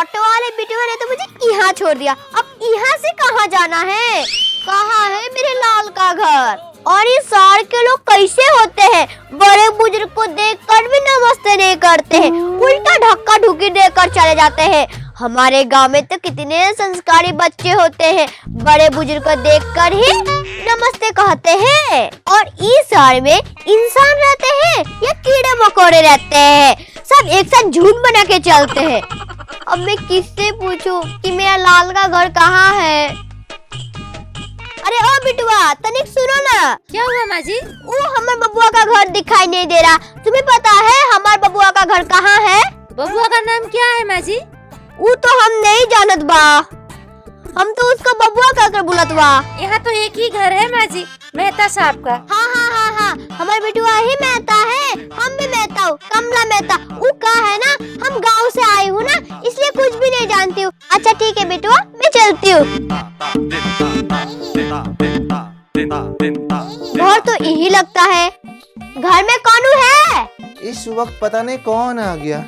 Auto वाले बिटुआ ने तो मुझे यहाँ छोड़ दिया, अब यहाँ से कहाँ जाना है? कहाँ है मेरे लाल का घर? और इस शहर के लोग कैसे होते हैं, बड़े बुजुर्ग को देखकर भी नमस्ते नहीं करते हैं, उल्टा धक्का धुक्की देकर चले जाते हैं। हमारे गांव में तो कितने संस्कारी बच्चे होते हैं, बड़े बुजुर्ग को देखकर ही नमस्ते कहते हैं। और इस शहर में इंसान रहते हैं या कीड़े मकोड़े रहते हैं, सब एक साथ झुंड बना के चलते हैं। अब मैं किससे पूछूं कि मेरा लाल का घर कहाँ है? अरे ओ बिटुआ, तनिक सुनो ना। क्या हुआ माँ जी? वो हमारे बबुआ का घर दिखाई नहीं दे रहा, तुम्हें पता है हमारे बबुआ का घर कहाँ है? बबुआ का नाम क्या है माँ जी? वो तो हम नहीं जानत बा, हम तो उसका बबुआ कहकर बुलत बा। यहाँ तो एक ही घर है माँ जी, मेहता साहब का। हाँ, हमारे बिटुआ ही मेहता है, हम भी मेहता हूँ, कमला मेहता। वो का है ना, हम गांव से आई हूँ ना, इसलिए कुछ भी नहीं जानती हूँ। अच्छा ठीक है बिटुआ, मैं चलती हूँ। घर तो यही लगता है, घर में कौन है? इस वक्त पता नहीं कौन आ गया।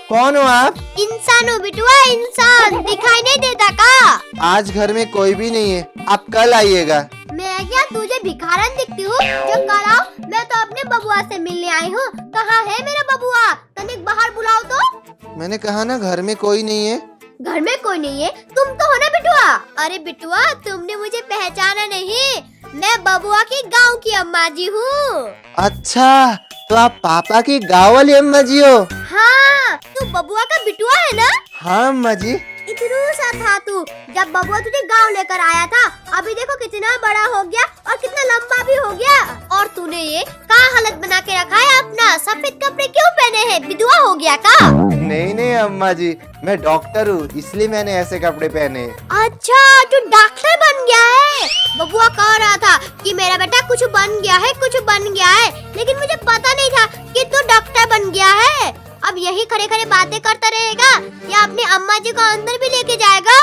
कौन हो आप? इंसान हो बिटुआ, इंसान दिखाई नहीं देता का? आज घर में कोई भी नहीं है, आप कल आइएगा। मैं क्या तुझे भिखारन दिखती हूँ जो कल आओ? मैं तो अपने बबुआ से मिलने आई हूँ। कहाँ है मेरा बबुआ? तनिक बाहर बुलाओ तो। मैंने कहा ना घर में कोई नहीं है। घर में कोई नहीं है, तुम तो हो ना बिटुआ? अरे बिटुआ, तुमने मुझे पहचाना नहीं, मैं बबुआ की गांव की अम्मा जी हूँ। अच्छा, तो आप पापा की गाँव वाली अम्मा जी हो? हाँ, तू बबुआ का बिटुआ है ना? हाँ अम्मा जी। इतना सा था तू जब बबुआ तुझे गांव लेकर आया था, अभी देखो कितना बड़ा हो गया और कितना लंबा भी हो गया। और तूने ये क्या हालत बना के रखा है अपना? सफेद कपड़े क्यों पहने हैं? विधवा हो गया का? नहीं अम्मा जी, मैं डॉक्टर हूँ, इसलिए मैंने ऐसे कपड़े पहने। अच्छा, तू डॉक्टर बन गया है? बबुआ कह रहा था कि मेरा बेटा कुछ बन गया है, कुछ बन गया है, लेकिन मुझे पता नहीं था कि तू डॉक्टर बन गया है। अब यही खड़े खड़े बातें करता रहेगा या अपनी अम्मा जी को अंदर भी लेके जाएगा?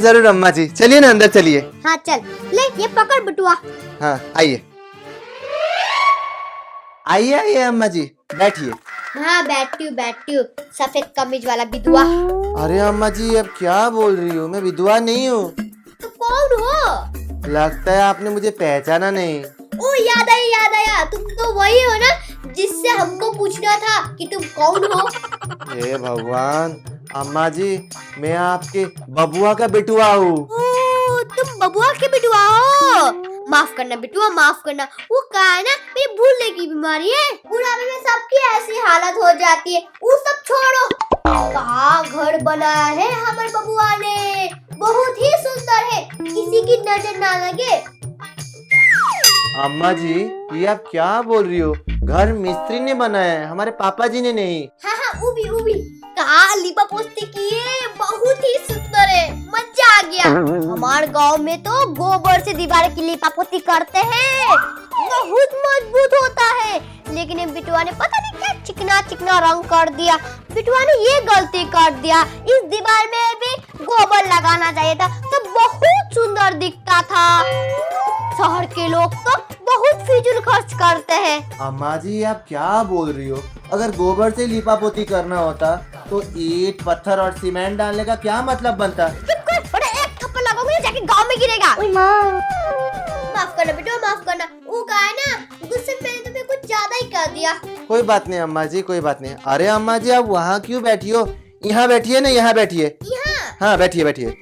जरूर अम्मा जी, चलिए ना अंदर चलिए। हाँ चल, ले ये पकड़ बिटुआ। हाँ आइए आइए अम्मा जी, बैठिए। हाँ बैठी हूँ, सफेद कमीज वाला विधवा। अरे अम्मा जी, अब क्या बोल रही हो? मैं विधवा नहीं हूँ। तो कौन हो? लगता है आपने मुझे पहचाना नहीं। ओ याद आया, तुम तो वही हो ना जिससे हमको पूछना था कि तुम कौन हो। हे भगवान, अम्मा जी मैं आपके बबुआ का बिटुआ हूँ। ओ, तुम बबुआ के बिटुआ हो? माफ करना बिटुआ, माफ करना। वो क्या है ना, मेरी भूलने की बीमारी है, बुढ़ापे में सबकी ऐसी हालत हो जाती है। वो सब छोड़ो, कहाँ घर बनाया है हमारे बबुआ ने, बहुत ही सुंदर है, किसी की नजर ना लगे। अम्मा जी ये आप क्या बोल रही हो? घर मिस्त्री ने बनाया है, हमारे पापा जी ने नहीं। हाँ उबी कहा लिपा पोती किए, बहुत ही सुंदर है, मजा आ गया। हमारे गांव में तो गोबर से दीवार की लिपा पोती करते हैं, बहुत मजबूत होता है। लेकिन बिटुआ ने पता नहीं क्या चिकना रंग कर दिया। बिटुआ ने ये गलती कर दिया, इस दीवार में भी गोबर लगाना चाहिए था, तो बहुत सुंदर दिखता था। शहर के लोग तो बहुत फिजूल खर्च करते हैं। अम्मा जी आप क्या बोल रही हो? अगर गोबर से लिपा पोती करना होता तो ईंट पत्थर और सीमेंट डालने का क्या मतलब बनता? चुप कर, बड़ा एक थप्पड़ लगाऊंगी जाके गांव में गिरेगा। ओए माँ, माफ करना बेटा, माफ करना। वो कहा है ना, गुस्से में मैंने तुम्हें कुछ ज्यादा ही कर दिया। कोई बात नहीं अम्मा जी, कोई बात नहीं। अरे अम्मा जी आप वहाँ क्यों बैठी हो? यहाँ बैठिए ना, यहाँ बैठिए। हाँ बैठिए।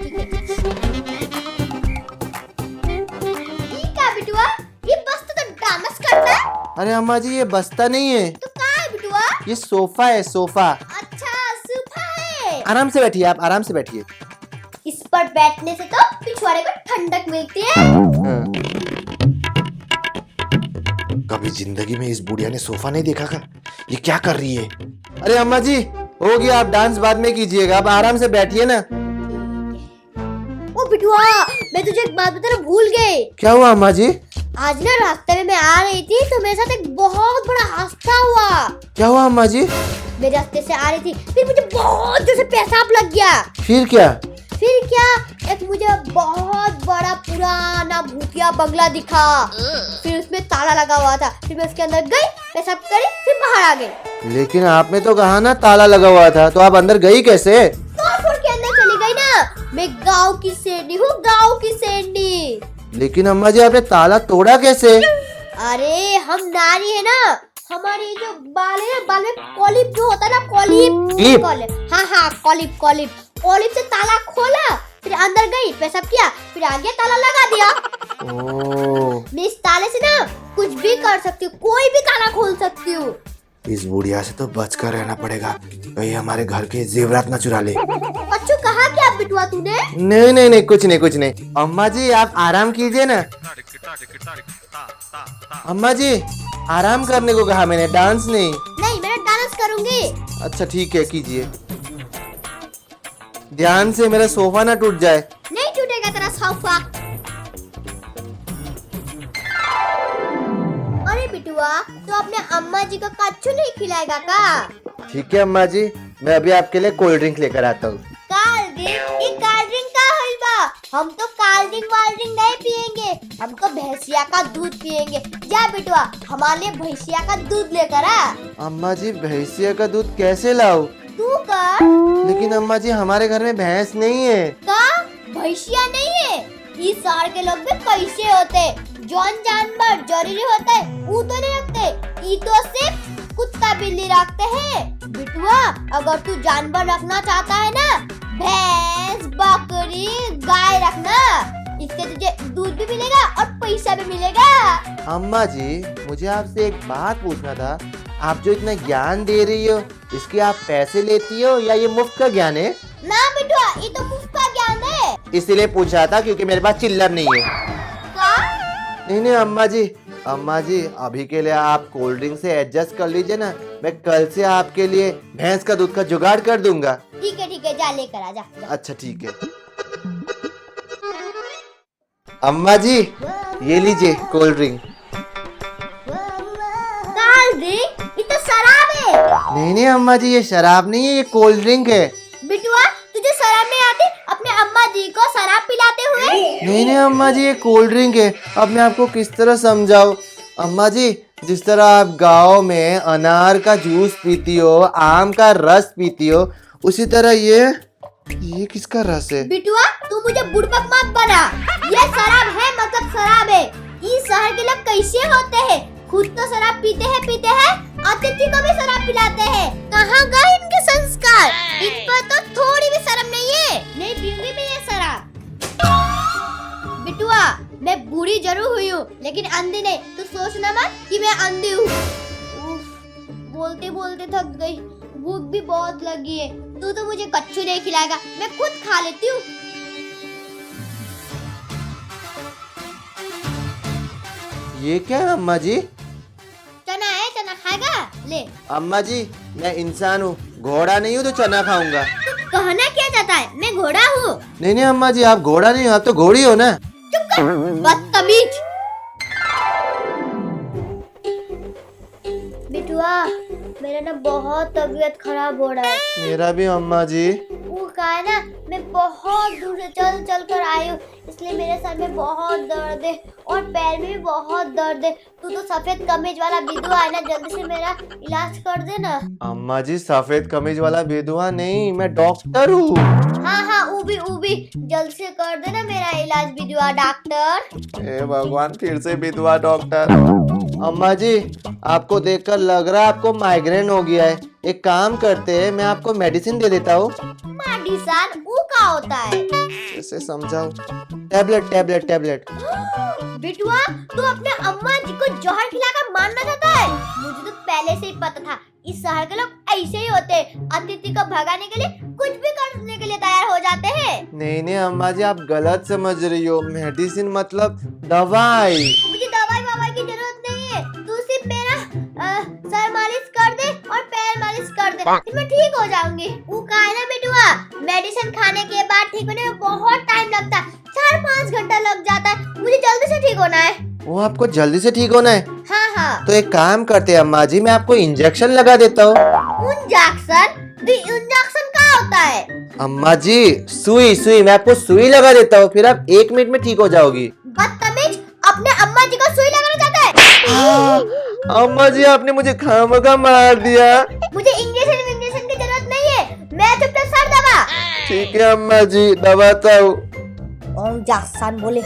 ये बस्ता तो डांस करता है। अरे अम्मा जी ये बस्ता नहीं है, तो क्या है बिटुआ? ये सोफा है, सोफा। अच्छा सोफा है। आराम से बैठिए, आप आराम से बैठिए। इस पर बैठने से तो पिछवाड़े को ठंडक मिलती है। हाँ। कभी जिंदगी में इस बुढ़िया ने सोफा नहीं देखा का? ये क्या कर रही है? अरे अम्मा जी हो गया, आप डांस बाद में कीजिएगा, आप आराम से बैठिए ना। ओ बिटुआ, मैं तुझे एक बात बताना भूल गई। क्या हुआ अम्मा जी? आज ना रास्ते में मैं आ रही थी तो मेरे साथ एक बहुत बड़ा हादसा हुआ। क्या हुआ अम्मा जी? मैं रास्ते से आ रही थी, फिर मुझे बहुत जोर से पेशाब लग गया। फिर क्या? एक मुझे बहुत बड़ा पुराना भूतिया बंगला दिखा। फिर उसमें ताला लगा हुआ था। फिर मैं उसके अंदर गई, पेशाब करी, फिर बाहर आ गई। लेकिन आपने तो कहा ना ताला लगा हुआ था, तो आप अंदर गई कैसे? तोड़ फोड़ के अंदर चली गई ना। मैं गांव की सेंडी हूँ, गांव की सेंडी। लेकिन अम्मा जी आपने ताला तोड़ा कैसे? अरे हम नारी है ना, हमारी जो बाल है, बाल में कॉलिप जो होता है ना, कॉलिप। हाँ हाँ, कॉलिप कॉलिप कॉलिप से ताला खोला, फिर अंदर गई, पेशाब किया, फिर आगे ताला लगा दिया। मैं इस ताले से ना कुछ भी कर सकती हूँ, कोई भी ताला खोल सकती हूँ। इस बुढ़िया से तो बचकर रहना पड़ेगा, कहीं हमारे घर के जेवरात ना चुरा ले। अच्छू कहा क्या बिटुआ तूने? नहीं नहीं नहीं, कुछ नहीं कुछ नहीं। अम्मा जी आप आराम कीजिए ना। अम्मा जी आराम करने को कहा मैंने, डांस नहीं। नहीं, मैं डांस करूंगी। अच्छा ठीक है, कीजिए। ध्यान से, मेरा सोफा ना टूट जाए। नहीं टूटेगा तेरा सोफा। अरे बिटुआ, तो अपने अम्मा जी को कच्चू नहीं खिलाएगा का? ठीक है अम्मा जी, मैं अभी आपके लिए कोल्ड ड्रिंक लेकर आता हूँ। Cold drink? ये कोल्ड ड्रिंक का हलवा? हम तो कोल्ड ड्रिंक नहीं पियेंगे, हम तो भैंसिया का दूध पियेंगे। जा बिटुआ, हमारे लिए भैंसिया का दूध लेकर आ। अम्मा जी भैंसिया का दूध कैसे लाऊं? तू कर। लेकिन अम्मा जी हमारे घर में भैंस नहीं है। का भैंसिया नहीं है? इस शहर के लोग भी कैसे होते, जौन जानवर जरूरी होता है वो तो नहीं रखते, ये तो सिर्फ कुत्ता बिल्ली रखते हैं। बिटुआ अगर तू जानवर रखना चाहता है ना, भैंस बकरी गाय रखना, इससे तुझे दूध भी मिलेगा और पैसा भी मिलेगा। अम्मा जी मुझे आपसे एक बात पूछना था, आप जो इतना ज्ञान दे रही हो, इसके आप पैसे लेती हो या ये मुफ्त का ज्ञान है? ना बिटुआ, ये तो मुफ्त का ज्ञान है। इसीलिए पूछा था क्योंकि मेरे पास चिल्लर नहीं है। का? नहीं अम्मा जी अभी के लिए आप कोल्ड ड्रिंक से एडजस्ट कर लीजिए ना, मैं कल से आपके लिए भैंस का दूध का जुगाड़ कर दूंगा। ठीक है, जा लेकर आ जा। अच्छा ठीक है। अम्मा जी ये लीजिए कोल्ड ड्रिंक। Cold drink? ये तो शराब है। नहीं अम्मा जी ये शराब नहीं है, ये कोल्ड ड्रिंक है। बिटुआ तुझे शराब नहीं आती अपने अम्मा जी को शराब पिलाते हुए? नहीं अम्मा जी ये कोल्ड ड्रिंक है। अब मैं आपको किस तरह समझाऊं? अम्मा जी जिस तरह आप गांव में अनार का जूस पीती हो, आम का रस पीती हो, उसी तरह ये किसका रस है? बिटुआ तू मुझे बुड़बक मत बना, ये शराब है मतलब शराब है। इस शहर के लोग कैसे होते हैं, खुद तो शराब पीते हैं, अतिथि को भी शराब पिलाते हैं। कहाँ गए इनके संस्कार? इन पर तो थोड़ी भी शर्म नहीं है। नहीं पीऊंगी मैं ये शराब। बिटुआ मैं बूढ़ी जरूर हुई हूँ लेकिन अंधी नहीं, तू सोचना मत कि मैं अंधी हूँ। बोलते बोलते थक गई, भूख भी बहुत लगी है। तू तो मुझे कच्चू नहीं खिलाएगा, मैं खुद खा लेती हूँ। ये क्या है अम्मा जी? चना है, चना खाएगा? ले। अम्मा जी मैं इंसान हूँ, घोड़ा नहीं हूँ तो चना खाऊंगा। तू कहना क्या चाहता है, मैं घोड़ा हूँ? नहीं अम्मा जी आप घोड़ा नहीं हो, आप तो घोड़ी हो ना। चुप कर, बदतमीज। बिटुआ मेरा ना बहुत तबीयत खराब हो रहा है। मेरा भी अम्मा जी। वो कहा है ना, मैं बहुत दूर से चल कर आई हूँ, इसलिए मेरे सर में बहुत दर्द है और पैर में भी बहुत दर्द है। तू तो सफेद कमीज वाला विधवा है ना, जल्दी से मेरा इलाज कर दे ना। अम्मा जी सफेद कमीज वाला विधवा नहीं, मैं डॉक्टर हूँ। हाँ उबी जल्द से कर देना मेरा इलाज विधवा डॉक्टर। हे भगवान फिर से विधवा डॉक्टर। अम्मा जी आपको देखकर लग रहा है आपको माइग्रेन हो गया है, एक काम करते हैं मैं आपको मेडिसिन दे देता हूँ। मेडिसिन वो क्या होता है? कैसे समझाऊं? टैबलेट। बिटुआ तू अपने अम्मा जी को जहर खिलाकर मारना चाहता है? मुझे तो पहले से ही पता था, इस शहर के लोग ऐसे ही होते हैं, अतिथि को भगाने के लिए कुछ भी करने के लिए तैयार हो जाते हैं। नहीं अम्मा जी आप गलत समझ रही हो, मेडिसिन मतलब दवाई। मुझे दवाई की जरूरत नहीं है, तू सिर्फ मेरा सर मालिश कर दे और पैर मालिश कर दे, फिर मैं ठीक हो जाऊंगी। वो कहा है ना बिटुआ, मेडिसिन खाने के बाद ठीक होने में बहुत टाइम लगता है, 4-5 घंटा लग जाता है। मुझे जल्दी से ठीक होना है। वो आपको जल्दी से ठीक होना है? हाँ। तो एक काम करते हैं अम्मा जी, मैं आपको इंजेक्शन लगा देता हूँ। इंजेक्शन क्या होता है? अम्मा जी सुई सुई, मैं आपको सुई लगा देता हूँ, फिर आप 1 मिनट में ठीक हो जाओगी। बदतमीज, अपने अम्मा जी को सुई लगाना चाहता है। अम्मा जी आपने मुझे खामखा मार दिया। मुझे इंजेक्शन की जरूरत नहीं है, मैं चुपचाप सर दबा। ठीक है अम्मा जी, दबाता हूँ। और जासान बोले,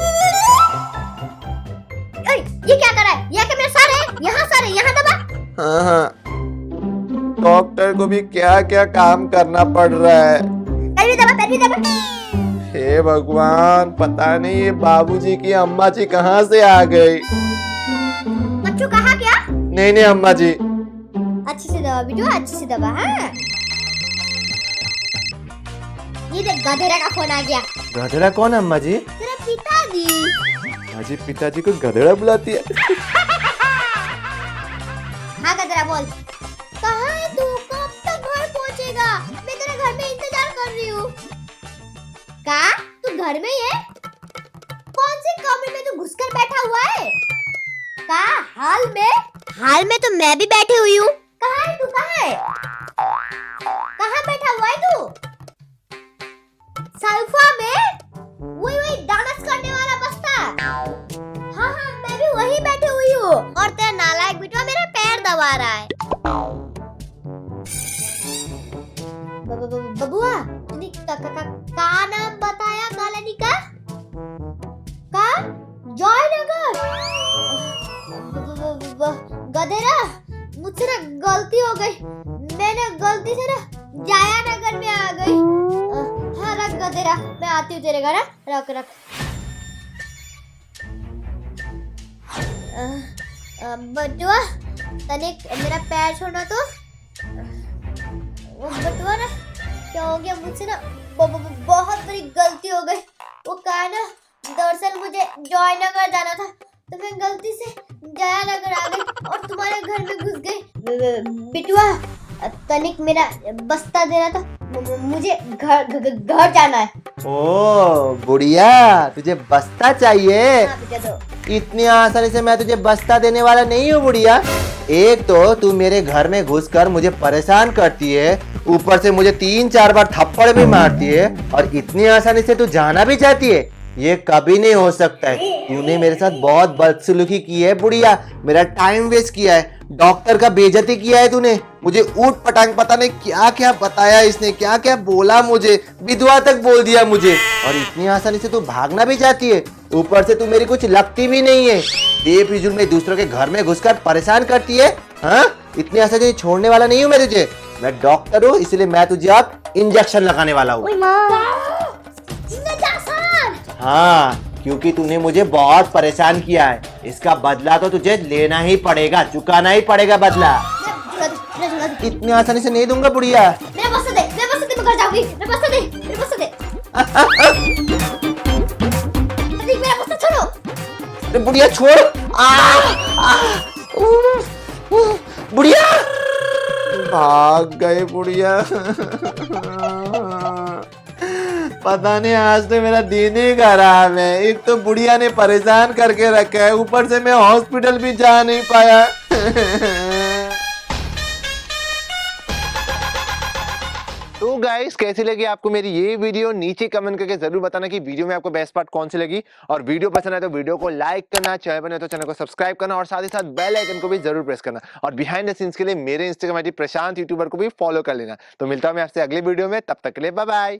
ये क्या कर रहा है? ये क्या मेरा सर है? यहाँ सर है, यहाँ दबा। हाँ हाँ, डॉक्टर को भी क्या क्या काम करना पड़ रहा है। पैर भी दबा। हे भगवान, पता नहीं ये बाबूजी की अम्मा जी कहाँ से आ गई। बच्चों कहा क्या? नहीं नहीं अम्मा जी। अच्छे से दबा बेटू, अच्छे से दबा। हाँ, ये देख गधेरा का फोन आ गया। गधेड़ा कौन अम्मा जी? तेरा पिताजी। अम्मा जी पिताजी को गधेड़ा बुलाती है। हाँ गधेरा बोल, कहाँ है तू? कब तक घर पहुँचेगा? मैं तेरे घर में इंतजार कर रही हूँ। का? तू घर में ही है? कौन से कमरे में तू घुसकर बैठा हुआ है? का? हाल में? हाल में तो मैं भी बैठी हुई हूँ। कहाँ है तू? कहाँ है? कहाँ बैठा हुआ है तू? सोफा में? वही डांस करने वाला बस्ता। हाँ हाँ, मैं भी वही बैठी हुई हूँ। और तेरा नालायक बेटा मेरा पैर दबा रहा है। बबुआ, तूने का नाम बताया कालानी का? का? जयनगर। गधेरा, मुझसे ना गलती हो गई। मैंने गलती से ना जयानगर में आ गई। हाँ रख गधेरा, मैं आती हूँ तेरे घर। रख रख। बटुआ, तनिक मेरा पैर छोड़ना तो। वो बटुआ ना, क्या हो गया मुझसे ना बहुत बड़ी गलती हो गई। वो कहा ना, दरअसल मुझे जयनगर जाना था, तो मैं गलती से जयानगर आ गई और तुम्हारे घर में घुस गई। बिटुआ, तनिक मेरा बस्ता देना था, मुझे घर जाना है। ओ बुढ़िया, तुझे बस्ता चाहिए? हाँ बेटा दो। इतनी आसानी से मैं तुझे बस्ता देने वाला नहीं हूँ बुढ़िया। एक तो तू मेरे घर में घुसकर मुझे परेशान करती है, ऊपर से मुझे 3-4 बार थप्पड़ भी मारती है, और इतनी आसानी से तू जाना भी चाहती है। ये कभी नहीं हो सकता है। तूने मेरे साथ बहुत बदसलूकी की है बुढ़िया, मेरा टाइम वेस्ट किया है, डॉक्टर का बेइज्जती किया है तूने, मुझे ऊट पटांग पता नहीं क्या क्या बताया इसने, क्या क्या बोला, मुझे विधवा तक बोल दिया मुझे, और इतनी आसानी से तू भागना भी चाहती है। ऊपर से तू मेरी कुछ लगती भी नहीं है, बेफिजूल में दूसरों के घर में घुसकर परेशान करती है। हाँ, इतनी आसानी से छोड़ने वाला नहीं हूँ मैं तुझे। मैं डॉक्टर हूँ, इसलिए मैं तुझे अब इंजेक्शन लगाने वाला हूँ। हाँ, क्योंकि तूने मुझे बहुत परेशान किया है, इसका बदला तो तुझे लेना ही पड़ेगा, चुकाना ही पड़ेगा बदला। इतनी आसानी से नहीं दूंगा बुढ़िया। मेरा बस्ता दे, मैं घर जाऊंगी। मेरा बस्ता दे। मेरा बस्ता छोड़ो। अरे बुढ़िया छोड़। बुढ़िया भाग गए बुढ़िया। पता नहीं आज तो मेरा दिन ही खराब है। एक तो बुढ़िया ने परेशान करके रखा है, ऊपर से मैं हॉस्पिटल भी जा नहीं पाया। तो गाइस, कैसी लगी आपको मेरी ये वीडियो? नीचे कमेंट करके जरूर बताना कि वीडियो में आपको बेस्ट पार्ट कौन सी लगी, और वीडियो पसंद आए तो वीडियो को लाइक करना, चैनल बने तो चैनल को सब्सक्राइब करना, और साथ ही साथ बेल आइकन को भी जरूर प्रेस करना, और बिहाइंड द सीन्स के लिए मेरे इंस्टाग्राम आईडी प्रशांत यूट्यूबर को भी फॉलो कर लेना। तो मिलता हूं मैं आपसे अगले वीडियो में, तब तक के लिए बाय बाय।